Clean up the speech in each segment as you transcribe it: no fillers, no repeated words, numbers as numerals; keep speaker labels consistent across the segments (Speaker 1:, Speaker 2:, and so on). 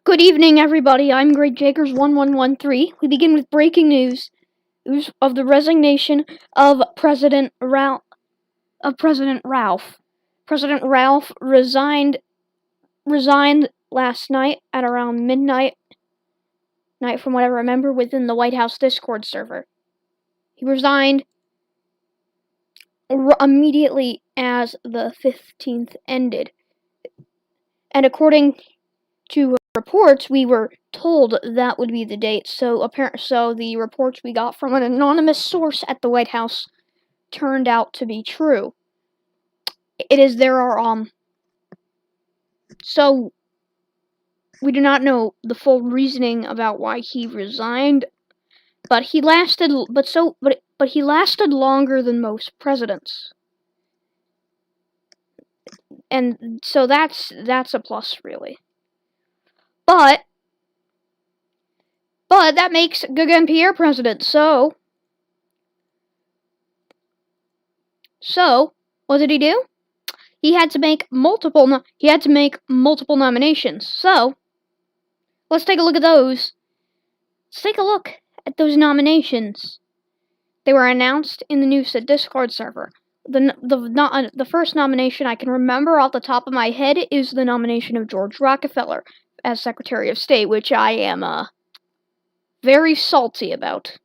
Speaker 1: Good evening, everybody. I'm Greg Jakers 1113. We begin with breaking news of the resignation of President Ralph. President Ralph resigned last night at around midnight, from what I remember, within the White House Discord server. He resigned immediately as the 15th ended, and according to reports, we were told that would be the date. So the reports we got from an anonymous source at the White House turned out to be true. So we do not know the full reasoning about why he resigned, but he lasted longer than most presidents. And so that's a plus, really. But that makes Gauguin Pierre president. So what did he do? He had to make multiple nominations. So let's take a look at those. Let's take a look at those nominations. They were announced in the news Discord server. The first nomination I can remember off the top of my head is the nomination of George Rockefeller as Secretary of State, which I am very salty about.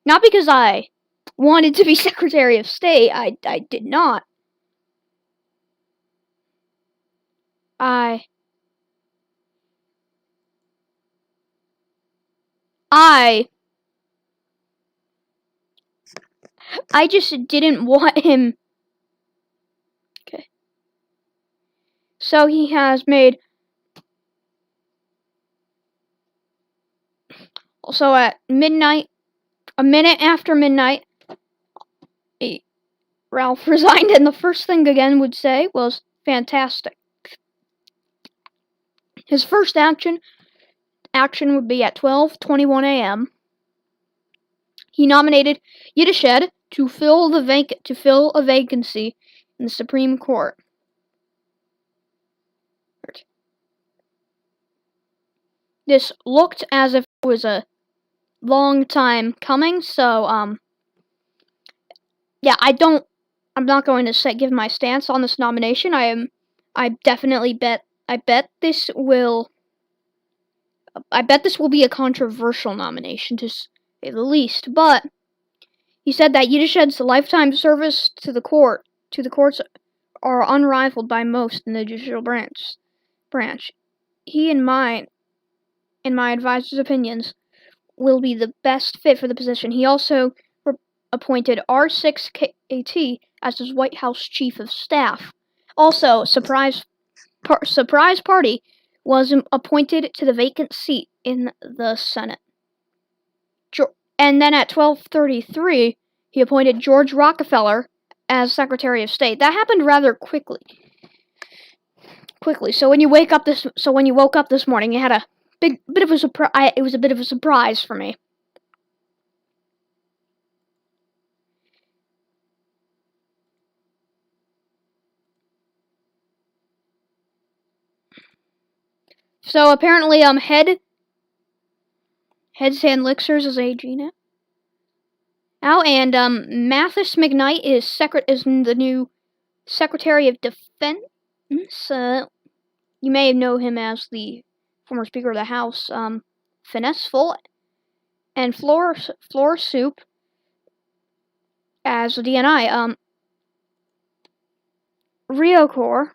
Speaker 1: Not because I wanted to be Secretary of State. I did not. I just didn't want him. Okay. So he has made. So at midnight, a minute after midnight, Ralph resigned, and the first thing Gauguin would say was, "Fantastic." His first action would be at 12:21 a.m. He nominated Yiddished to fill a vacancy in the Supreme Court. This looked as if it was a long time coming, so yeah, I'm not going to give my stance on this nomination. I bet this will be a controversial nomination, to say the least. But he said that Yiddished's lifetime service to the courts are unrivaled by most in the judicial branch. He, in my advisor's opinions, will be the best fit for the position. He also appointed R6KT as his White House Chief of Staff. Also, surprise party was appointed to the vacant seat in the Senate. And then at 12:33, he appointed George Rockefeller as Secretary of State. That happened rather quickly. So when you woke up this morning, you had a bit of a surprise. It was a bit of a surprise for me. So apparently, Head Sandlixers is AG now, and Mathis McKnight is the new Secretary of Defense. You may know him as the former Speaker of the House, Finesse Full, and Floor Soup as the DNI. Riocor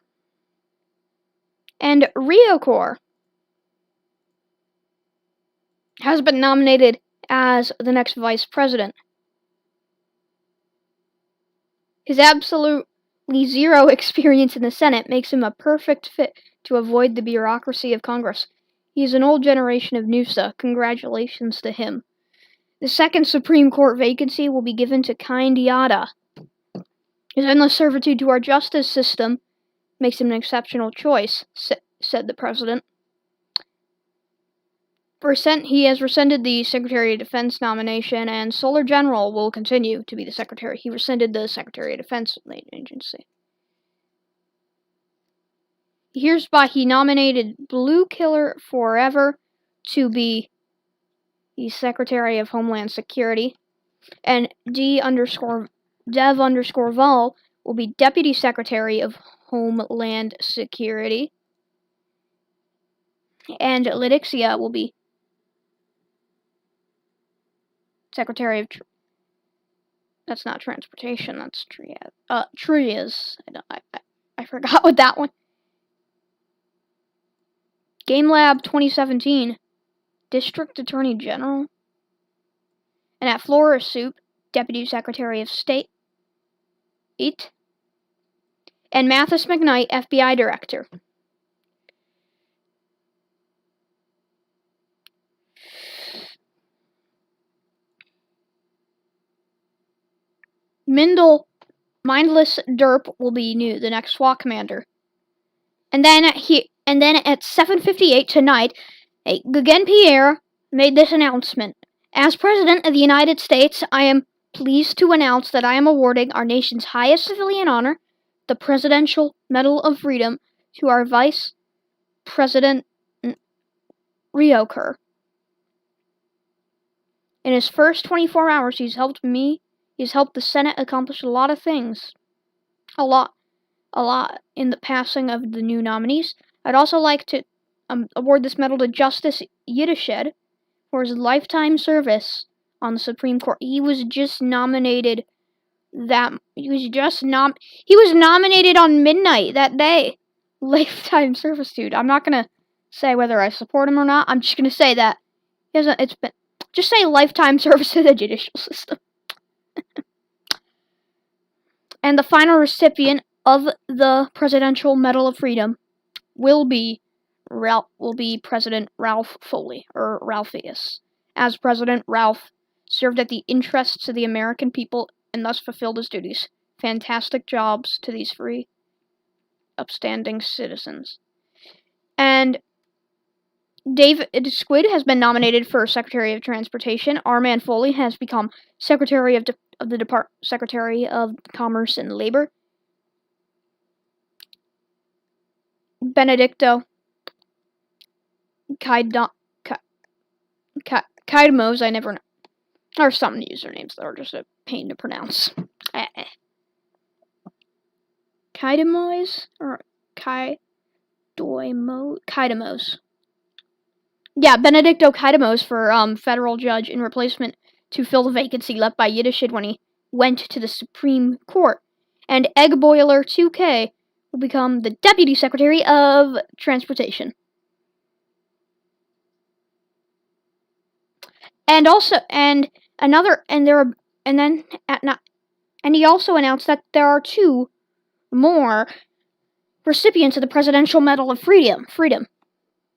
Speaker 1: has been nominated as the next vice president. His absolute zero experience in the Senate makes him a perfect fit to avoid the bureaucracy of Congress. He is an old generation of Noosa. Congratulations to him. The second Supreme Court vacancy will be given to Kind Yada. His endless servitude to our justice system makes him an exceptional choice, said the president. He has rescinded the Secretary of Defense nomination, and Solar General will continue to be the Secretary. He rescinded the Secretary of Defense agency. Hereby, he nominated Blue Killer Forever to be the Secretary of Homeland Security, and Dev_Vol will be Deputy Secretary of Homeland Security, and Letixia will be Secretary of that's not transportation, that's Trias. I forgot what that one. Game Lab 2017, District Attorney General. And at Flora Soup, Deputy Secretary of State. And Mathis McKnight, FBI Director. Mindless Derp will be the next SWAT commander. And then at 7:58 tonight, Guggen Pierre made this announcement. As President of the United States, I am pleased to announce that I am awarding our nation's highest civilian honor, the Presidential Medal of Freedom, to our Vice President Rio Kerr. In his first 24 hours, he's helped the Senate accomplish a lot of things. A lot in the passing of the new nominees. I'd also like to award this medal to Justice Yiddished for his lifetime service on the Supreme Court. He was just nominated he was nominated on midnight that day. Lifetime service, dude. I'm not gonna say whether I support him or not. I'm just gonna say that just say lifetime service to the judicial system. And the final recipient of the Presidential Medal of Freedom will be President Ralph Foley, or Ralpheus. As President, Ralph served at the interests of the American people and thus fulfilled his duties. Fantastic jobs to these free, upstanding citizens. And David Squid has been nominated for Secretary of Transportation. Armand Foley has become Secretary of Secretary of Commerce and Labor. Benedicto Kaidamos, I never know. Or some usernames that are just a pain to pronounce. Kaidamos or Kaidamos. Yeah, Benedicto Kaidamos for federal judge in replacement to fill the vacancy left by Yiddishid when he went to the Supreme Court. And Egg Boiler 2K will become the Deputy Secretary of Transportation. And he also announced that there are 2 more recipients of the Presidential Medal of Freedom.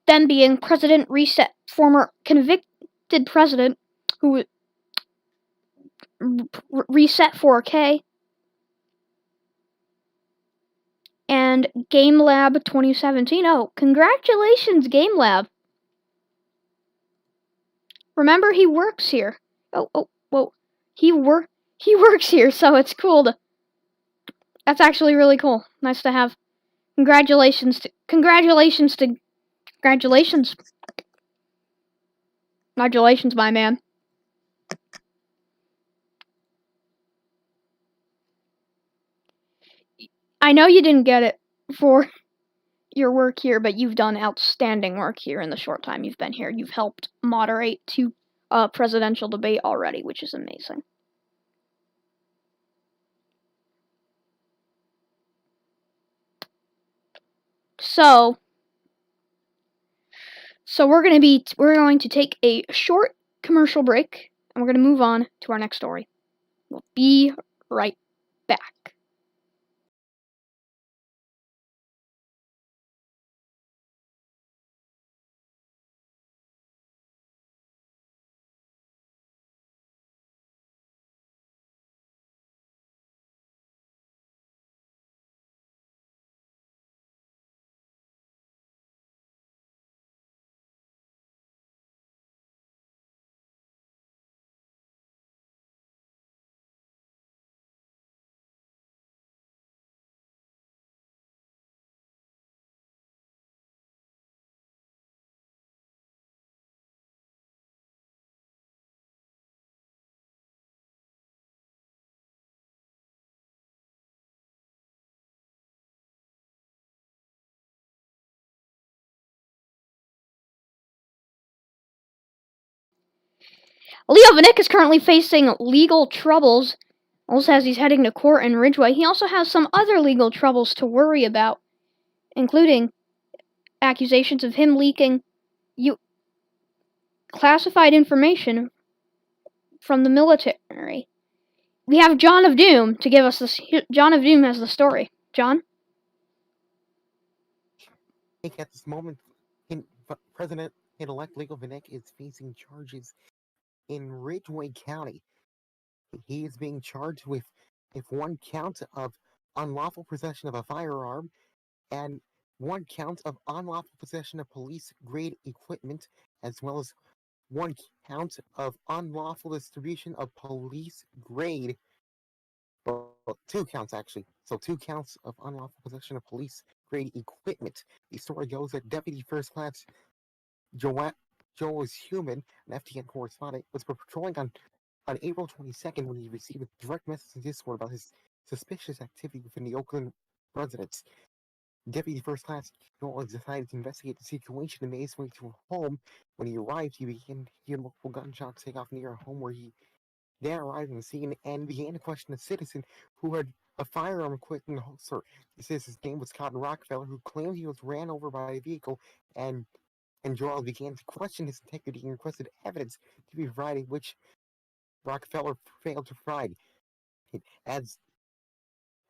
Speaker 1: Them being President Reset, former convicted president who Reset 4K, and Game Lab 2017. Oh, congratulations, Game Lab. Remember, he works here. He works here, so it's cool to... That's actually really cool. Nice to have. Congratulations, my man. I know you didn't get it for your work here, but you've done outstanding work here in the short time you've been here. You've helped moderate 2 presidential debate already, which is amazing. So we're going to take a short commercial break, and we're going to move on to our next story. We'll be right back. Leo Vanek is currently facing legal troubles. Also, as he's heading to court in Ridgeway, he also has some other legal troubles to worry about, including accusations of him leaking classified information from the military. We have John of Doom to give us this. John of Doom has the story. John?
Speaker 2: At this moment, President-elect Leo Vanek is facing charges in Ridgeway County. He is being charged with one count of unlawful possession of a firearm and one count of unlawful possession of police-grade equipment, as well as one count of unlawful distribution of police-grade, well, two counts actually. So 2 counts of unlawful possession of police-grade equipment. The story goes that Deputy First Class Joel Human, an FTN correspondent, was patrolling on April 22nd when he received a direct message in Discord about his suspicious activity within the Oakland residence. Deputy First Class Joel decided to investigate the situation and made his way to a home. When he arrived, he began to hear multiple gunshots take off near a home where he then arrived on the scene and began to question a citizen who had a firearm equipped in the holster. The citizen's name was Cotton Rockefeller, who claimed he was ran over by a vehicle, and Joel began to question his integrity and requested evidence to be provided, which Rockefeller failed to provide. As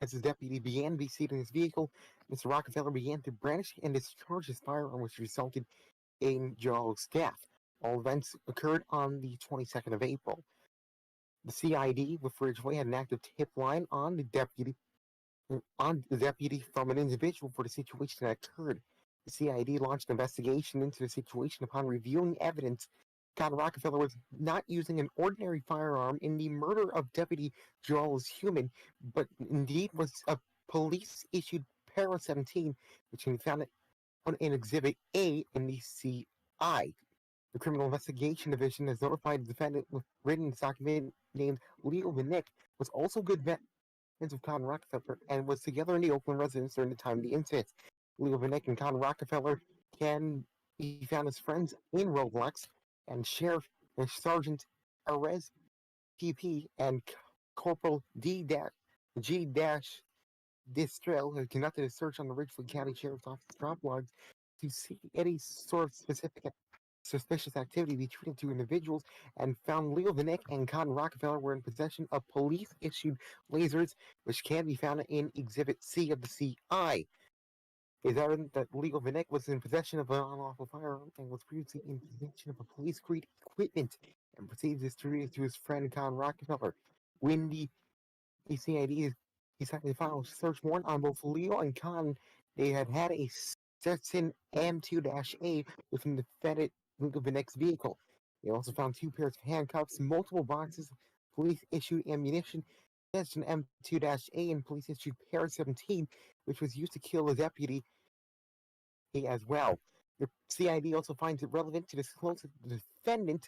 Speaker 2: his deputy began to be seated in his vehicle, Mr. Rockefeller began to brandish and discharge his firearm, which resulted in Joel's death. All events occurred on the 22nd of April. The CID with Ridgeway had an active tip line on the deputy from an individual for the situation that occurred. The CID launched an investigation into the situation upon reviewing evidence. Cotton Rockefeller was not using an ordinary firearm in the murder of Deputy Joel Human, but indeed was a police-issued Para 17, which can be found in Exhibit A in the CI. The Criminal Investigation Division has notified the defendant with written document named Leo Vanek was also good friends with Cotton Rockefeller and was together in the Oakland residence during the time of the incident. Leo Vanek and Cotton Rockefeller can be found as friends in Roblox, and Sheriff and Sergeant Arez PP and Corporal G Distrell have conducted a search on the Ridgeville County Sheriff's Office drop logs to see any sort of specific suspicious activity between the two individuals, and found Leo Vanek and Cotton Rockefeller were in possession of police-issued lasers, which can be found in Exhibit C of the CI. It is evident that Leo Vanek was in possession of an unlawful firearm and was previously in possession of a police-grade equipment and proceeded to distribute it to his friend Cotton Rockefeller. When the CID decided to file a search warrant on both Leo and Cotton, they had a Stetson M2-A within the defendant Vanek's vehicle. They also found 2 pairs of handcuffs, multiple boxes of police-issued ammunition, Stetson M2-A, and police-issued Para 17, which was used to kill the deputy as well. The CID also finds it relevant to disclose that the defendant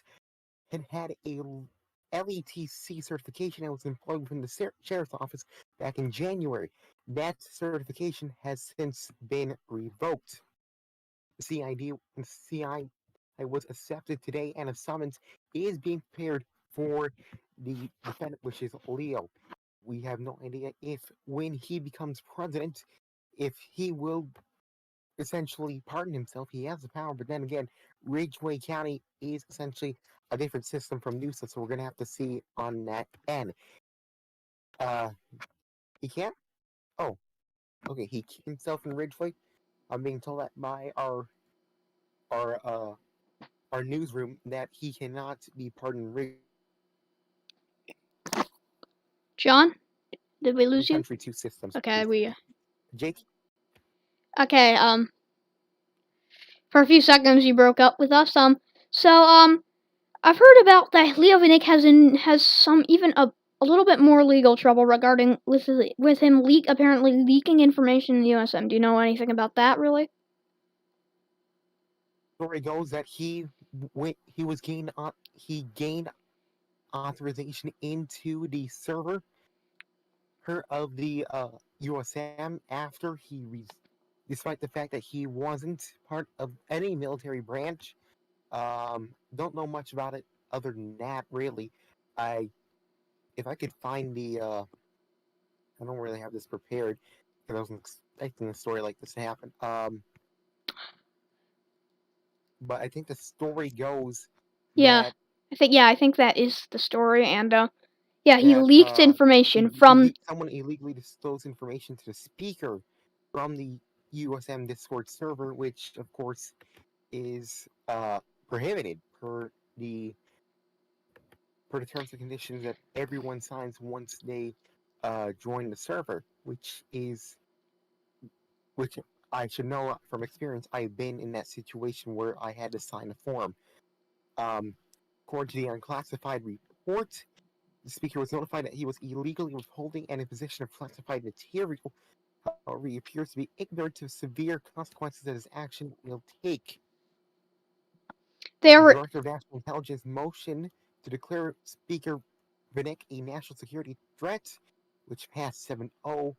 Speaker 2: had a LETC certification and was employed within the sheriff's office back in January. That certification has since been revoked. The CI was accepted today, and a summons is being prepared for the defendant, which is Leo. We have no idea if, when he becomes president, if he will essentially pardon himself. He has the power, but then again, Ridgeway County is essentially a different system from Noosa, so we're gonna have to see on that end. He can't. Oh, okay. He kept himself in Ridgeway. I'm being told that by our our newsroom that he cannot be pardoned.
Speaker 1: John? Did we lose you?
Speaker 2: Country, 2 systems.
Speaker 1: Okay,
Speaker 2: Jake?
Speaker 1: Okay, for a few seconds you broke up with us. I've heard about that Leo Vanek has some even a little bit more legal trouble regarding with him apparently leaking information in the USM. Do you know anything about that, really?
Speaker 2: Story goes that he gained authorization into the server of the USM after despite the fact that he wasn't part of any military branch. Don't know much about it. other than that, really, if I could find the I don't really have this prepared because I wasn't expecting a story like this to happen. But I think the story goes
Speaker 1: Yeah,
Speaker 2: that
Speaker 1: I think that is the story, and yeah, he
Speaker 2: that
Speaker 1: leaked information from.
Speaker 2: someone illegally disclosed information to the speaker from the USM Discord server, which of course is prohibited per the terms and conditions that everyone signs once they join the server, which I should know from experience. I've been in that situation where I had to sign a form. Um, According to the unclassified report, the speaker was notified that he was illegally withholding and in possession of classified material. However, he appears to be ignorant of severe consequences that his action will take.
Speaker 1: They
Speaker 2: The
Speaker 1: were.
Speaker 2: Director of National Intelligence motion to declare Speaker Vinik a national security threat, which passed 7-0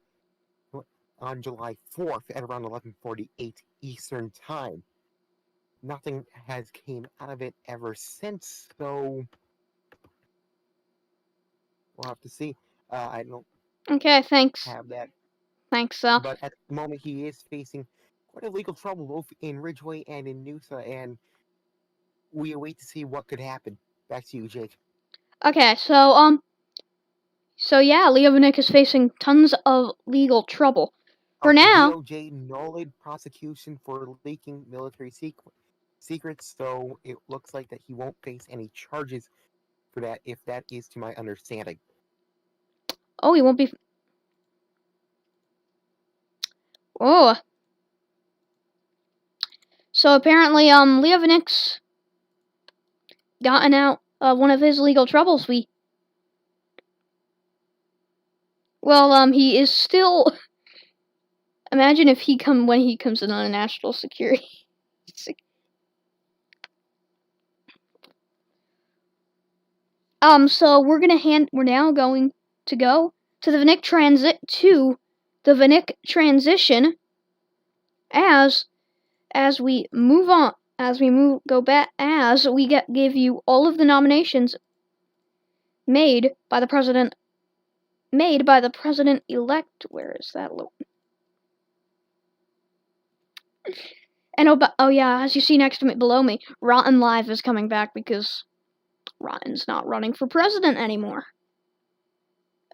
Speaker 2: on July 4th at around 11:48 Eastern Time. Nothing has came out of it ever since, so we'll have to see. I don't
Speaker 1: Okay, thanks.
Speaker 2: have that,
Speaker 1: Thanks,
Speaker 2: but at the moment he is facing quite a legal trouble both in Ridgeway and in Noosa, and we await to see what could happen. Back to you, Jake.
Speaker 1: Okay, so yeah, Leovinik is facing tons of legal trouble. For
Speaker 2: The
Speaker 1: now,
Speaker 2: DOJ nullified prosecution for leaking military secrets, so it looks like that he won't face any charges for that, if that is to my understanding.
Speaker 1: oh, he won't be. Oh, so apparently, Leovinik's gotten out one of his legal troubles. He is still. Imagine if when he comes in on a national security. So we're now going to go to the Vinik transition as we move on, as we give you all of the nominations made by the president elect. Where is that? And oh yeah, as you see next to me, below me, Rotten Live is coming back because Rotten's not running for president anymore.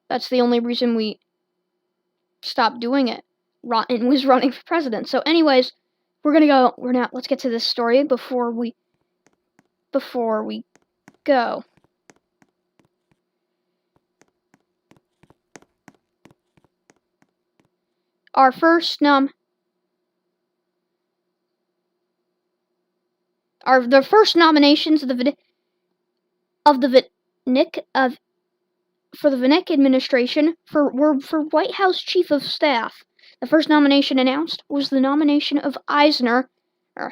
Speaker 1: That's the only reason we stopped doing it. Rotten was running for president. So anyways, let's get to this story before we go. Our first the first nominations for the Vinik administration were for White House Chief of Staff. The first nomination announced was the nomination of Eisner.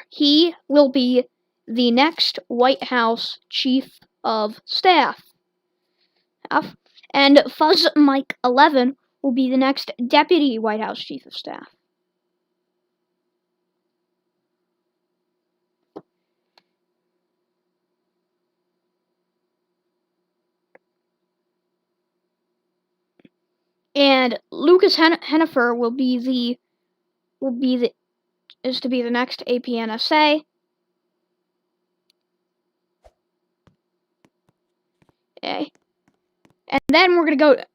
Speaker 1: He will be the next White House Chief of Staff. And Fuzz Mike 11 will be the next Deputy White House Chief of Staff. And Lucas Hennifer is to be the next APNSA. Okay. And then we're gonna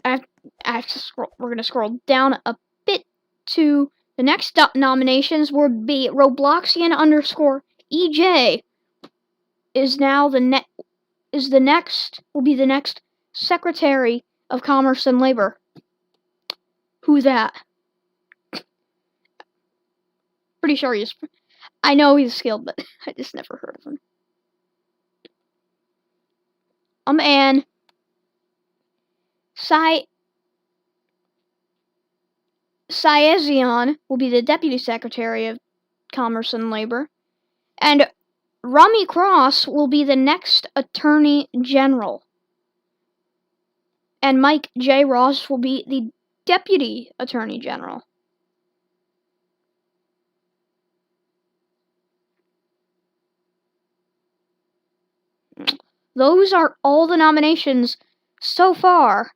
Speaker 1: scroll down a bit to the next nominations would be Robloxian _EJ will be the next Secretary of Commerce and Labor. Who's that? Pretty sure I know he's skilled, but I just never heard of him. And Saezion will be the Deputy Secretary of Commerce and Labor. And Rami Cross will be the next Attorney General. And Mike J. Ross will be the Deputy Attorney General. Those are all the nominations so far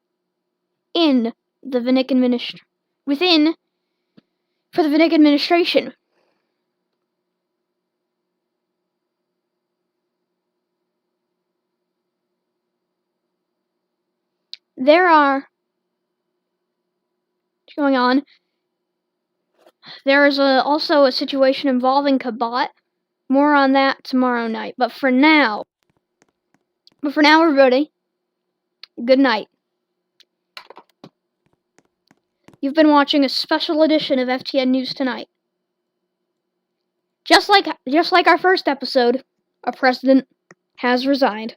Speaker 1: in the Vinick for the Vinick administration. There are going on. There is also a situation involving Kabot. More on that tomorrow night. But for now, everybody, good night. You've been watching a special edition of FTN News Tonight. Just like our first episode, our president has resigned.